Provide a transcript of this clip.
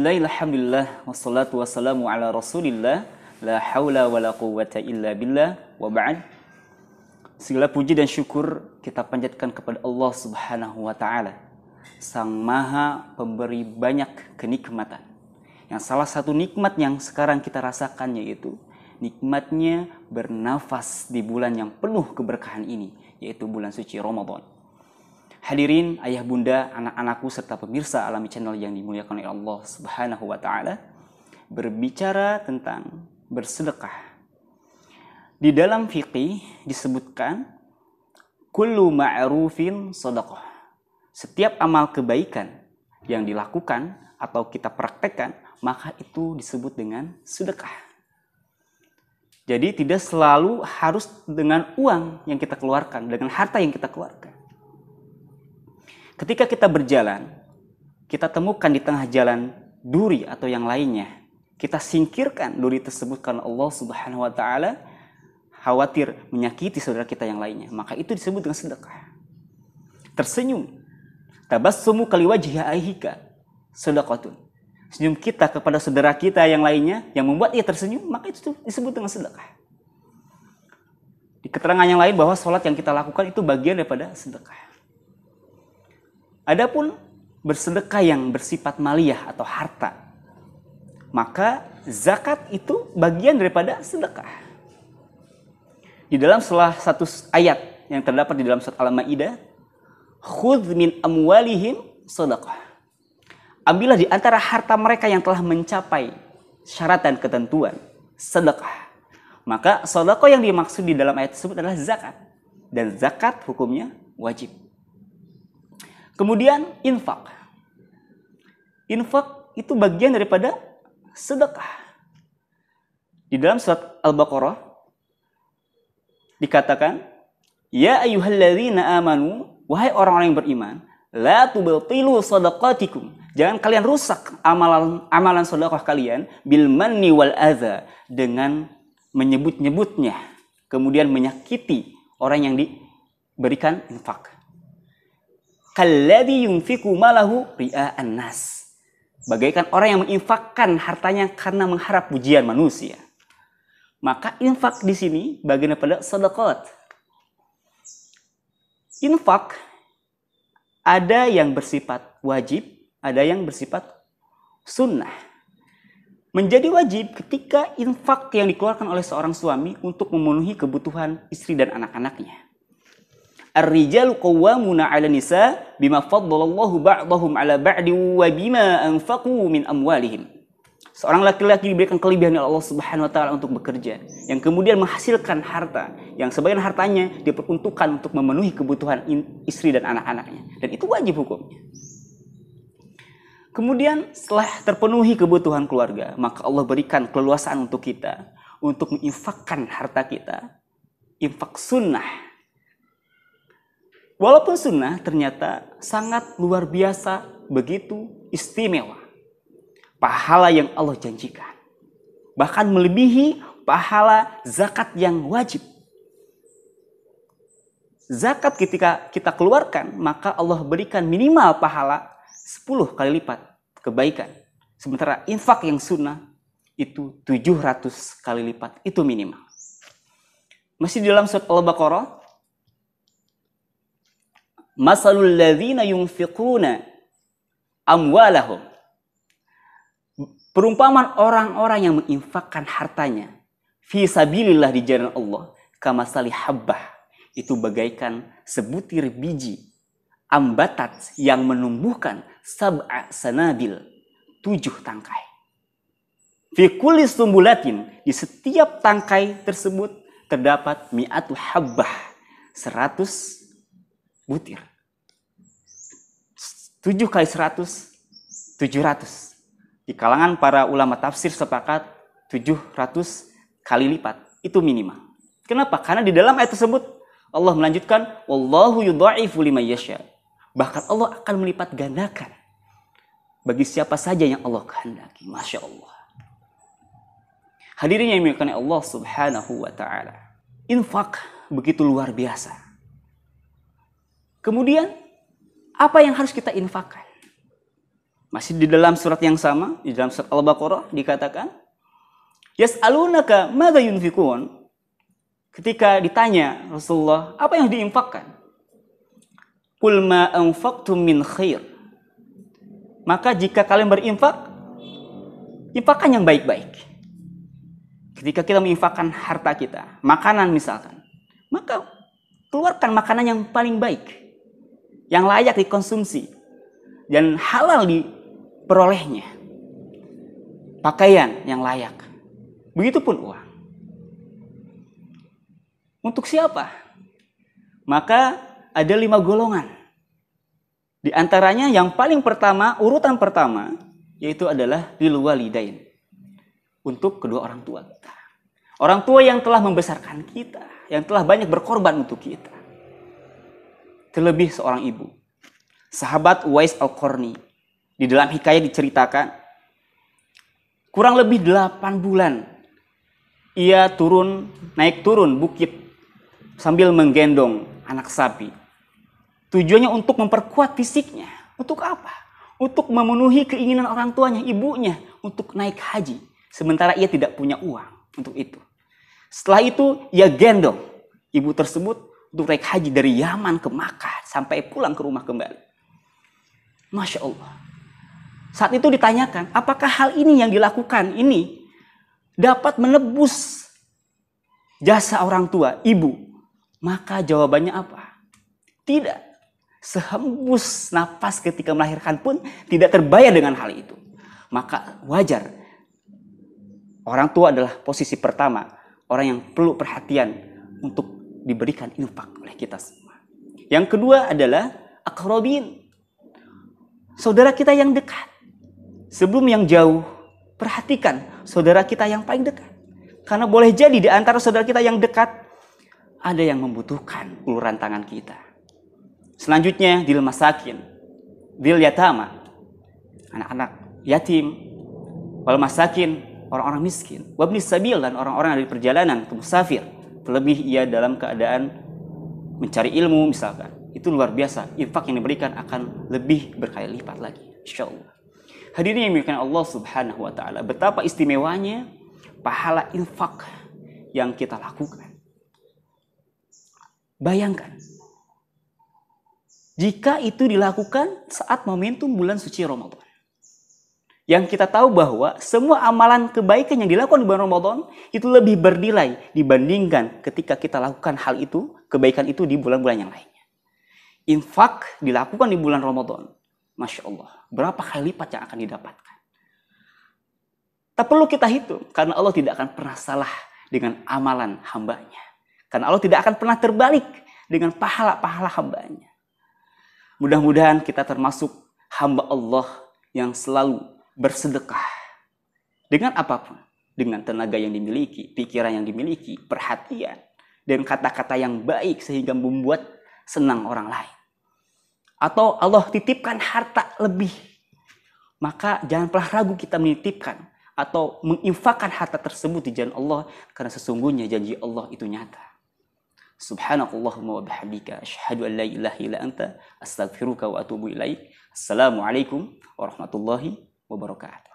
Bismillahirrahmanirrahim. Wassalatu wassalamu ala Rasulillah. La haula wala quwwata illa billah. Wa ba'd. Segala puji dan syukur kita panjatkan kepada Allah Subhanahu wa taala, Sang Maha Pemberi banyak kenikmatan. Yang salah satu nikmat yang sekarang kita rasakan yaitu nikmatnya bernafas di bulan yang penuh keberkahan ini, yaitu bulan suci Ramadan. Hadirin, ayah bunda, anak-anakku serta pemirsa Alami Channel yang dimuliakan oleh Allah Subhanahu wa taala, berbicara tentang bersedekah. Di dalam fikih disebutkan kullu ma'rufin shadaqah. Setiap amal kebaikan yang dilakukan atau kita praktekkan, maka itu disebut dengan sedekah. Jadi tidak selalu harus dengan uang yang kita keluarkan, dengan harta yang kita keluarkan. Ketika kita berjalan, kita temukan di tengah jalan duri atau yang lainnya. Kita singkirkan duri tersebut karena Allah Subhanahu wa taala khawatir menyakiti saudara kita yang lainnya. Maka itu disebut dengan sedekah. Tersenyum. Tabassumu kali wajhi aihika sedekatun. Senyum kita kepada saudara kita yang lainnya yang membuat ia tersenyum, maka itu disebut dengan sedekah. Di keterangan yang lain bahwa sholat yang kita lakukan itu bagian daripada sedekah. Adapun bersedekah yang bersifat maliyah atau harta, maka zakat itu bagian daripada sedekah. Di dalam salah satu ayat yang terdapat di dalam surat Al-Maidah, khudz min amwalihim shadaqah. Ambillah di antara harta mereka yang telah mencapai syarat dan ketentuan sedekah. Maka sedekah yang dimaksud di dalam ayat tersebut adalah zakat, dan zakat hukumnya wajib. Kemudian infak. Infak itu bagian daripada sedekah. Di dalam surat Al-Baqarah dikatakan, ya ayyuhalladzina amanu, wahai orang-orang yang beriman, la tubtilu shadaqatikum. Jangan kalian rusak amalan sedekah kalian bil manni wal adza, dengan menyebut-nyebutnya kemudian menyakiti orang yang diberikan infak. Kalladzi yunfiqu malahu ria'an nas. Bagaikan orang yang menginfakkan hartanya karena mengharap pujian manusia. Maka infak di sini bagian daripada sedekah. Infak ada yang bersifat wajib, ada yang bersifat sunnah. Menjadi wajib ketika infak yang dikeluarkan oleh seorang suami untuk memenuhi kebutuhan istri dan anak-anaknya. Ar-rijalu qawwamuna 'ala nisa bima faddalallahu ba'dahum 'ala ba'di wa bima anfaqu min amwalihim. Seorang laki-laki diberikan kelebihan oleh Allah Subhanahu wa taala untuk bekerja, yang kemudian menghasilkan harta yang sebagian hartanya diperuntukkan untuk memenuhi kebutuhan istri dan anak-anaknya, dan itu wajib hukumnya. Kemudian setelah terpenuhi kebutuhan keluarga, maka Allah berikan keleluasaan untuk kita untuk menginfakkan harta kita, infak sunnah. Walaupun sunnah ternyata sangat luar biasa, begitu istimewa pahala yang Allah janjikan. Bahkan melebihi pahala zakat yang wajib. Zakat ketika kita keluarkan, maka Allah berikan minimal pahala 10 kali lipat kebaikan. Sementara infak yang sunnah itu 700 kali lipat, itu minimal. Masih di dalam surat Al-Baqarah, masalul ladzina yunfiquna amwalahum. Perumpamaan orang-orang yang menginfakkan hartanya fi sabilillah, di jalan Allah, kamasali habbah, itu bagaikan sebutir biji ambatat yang menumbuhkan sab'a sanabil, 7 tangkai. Fi kulli sumbulatin, di setiap tangkai tersebut terdapat mi'atu habbah, 100 butir. 7 kali 100, 700. Di kalangan para ulama tafsir sepakat 700 kali lipat. Itu minimal. Kenapa? Karena di dalam ayat tersebut Allah melanjutkan, wallahu yudha'ifu liman yasha. Bahkan Allah akan melipat gandakan bagi siapa saja yang Allah kehendaki. Masya Allah. Hadirin yang dimuliakan Allah Subhanahu wa ta'ala. Infak begitu luar biasa. Kemudian apa yang harus kita infakkan? Masih di dalam surat yang sama, di dalam surat Al-Baqarah dikatakan, yas'alunaka madza yunfikun. Ketika ditanya Rasulullah, apa yang diinfakkan? Qul ma anfaqtum min khair. Maka jika kalian berinfak, infakkan yang baik-baik. Ketika kita menginfakkan harta kita, makanan misalkan, maka keluarkan makanan yang paling baik, yang layak dikonsumsi dan halal diperolehnya. Pakaian yang layak. Begitupun uang. Untuk siapa? Maka ada 5 golongan. Di antaranya yang paling pertama, urutan pertama, yaitu adalah lil walidain. Untuk kedua orang tua kita. Orang tua yang telah membesarkan kita, yang telah banyak berkorban untuk kita. Terlebih seorang ibu. Sahabat Uwais Al-Qarni. Di dalam hikayat diceritakan, kurang lebih 8 bulan ia naik turun bukit sambil menggendong anak sapi. Tujuannya untuk memperkuat fisiknya. Untuk apa? Untuk memenuhi keinginan orang tuanya, ibunya, untuk naik haji. Sementara ia tidak punya uang untuk itu. Setelah itu ia gendong ibu tersebut untuk naik haji dari Yaman ke Makkah sampai pulang ke rumah kembali. Masya Allah. Saat itu ditanyakan, apakah hal ini yang dilakukan ini dapat menebus jasa orang tua, ibu? Maka jawabannya apa? Tidak. Sehembus napas ketika melahirkan pun tidak terbayar dengan hal itu. Maka wajar. Orang tua adalah posisi pertama. Orang yang perlu perhatian untuk diberikan infak oleh kita semua. Yang kedua adalah aqrabin. Saudara kita yang dekat. Sebelum yang jauh, perhatikan saudara kita yang paling dekat. Karena boleh jadi di antara saudara kita yang dekat, ada yang membutuhkan uluran tangan kita. Selanjutnya, dil masakin, dil yatama, anak-anak yatim, wal masakin, orang-orang miskin, wabni sabil, dan orang-orang yang ada di perjalanan, ke musafir. Terlebih ia dalam keadaan mencari ilmu misalkan. Itu luar biasa. Infak yang diberikan akan lebih berkali lipat lagi. InsyaAllah. Hadirin yang dimuliakan Allah Subhanahu wa Ta'ala, betapa istimewanya pahala infak yang kita lakukan. Bayangkan, jika itu dilakukan saat momentum bulan suci Ramadan. Yang kita tahu bahwa semua amalan kebaikan yang dilakukan di bulan Ramadan itu lebih bernilai dibandingkan ketika kita lakukan hal itu, kebaikan itu di bulan-bulan yang lainnya. Infak dilakukan di bulan Ramadan. Masya Allah, berapa kali lipat yang akan didapatkan. Tak perlu kita hitung, karena Allah tidak akan pernah salah dengan amalan hambanya. Karena Allah tidak akan pernah terbalik dengan pahala-pahala hambanya. Mudah-mudahan kita termasuk hamba Allah yang selalu bersedekah. Dengan apapun. Dengan tenaga yang dimiliki, pikiran yang dimiliki, perhatian, dan kata-kata yang baik sehingga membuat senang orang lain. Atau Allah titipkan harta lebih. Maka jangan pernah ragu kita menitipkan atau menginfakkan harta tersebut di jalan Allah. Karena sesungguhnya janji Allah itu nyata. Subhanakallahumma wa bihamdika asyhadu an la ilaha illa anta astaghfiruka wa atubu ilaik. Assalamualaikum warahmatullahi wabarakatuh.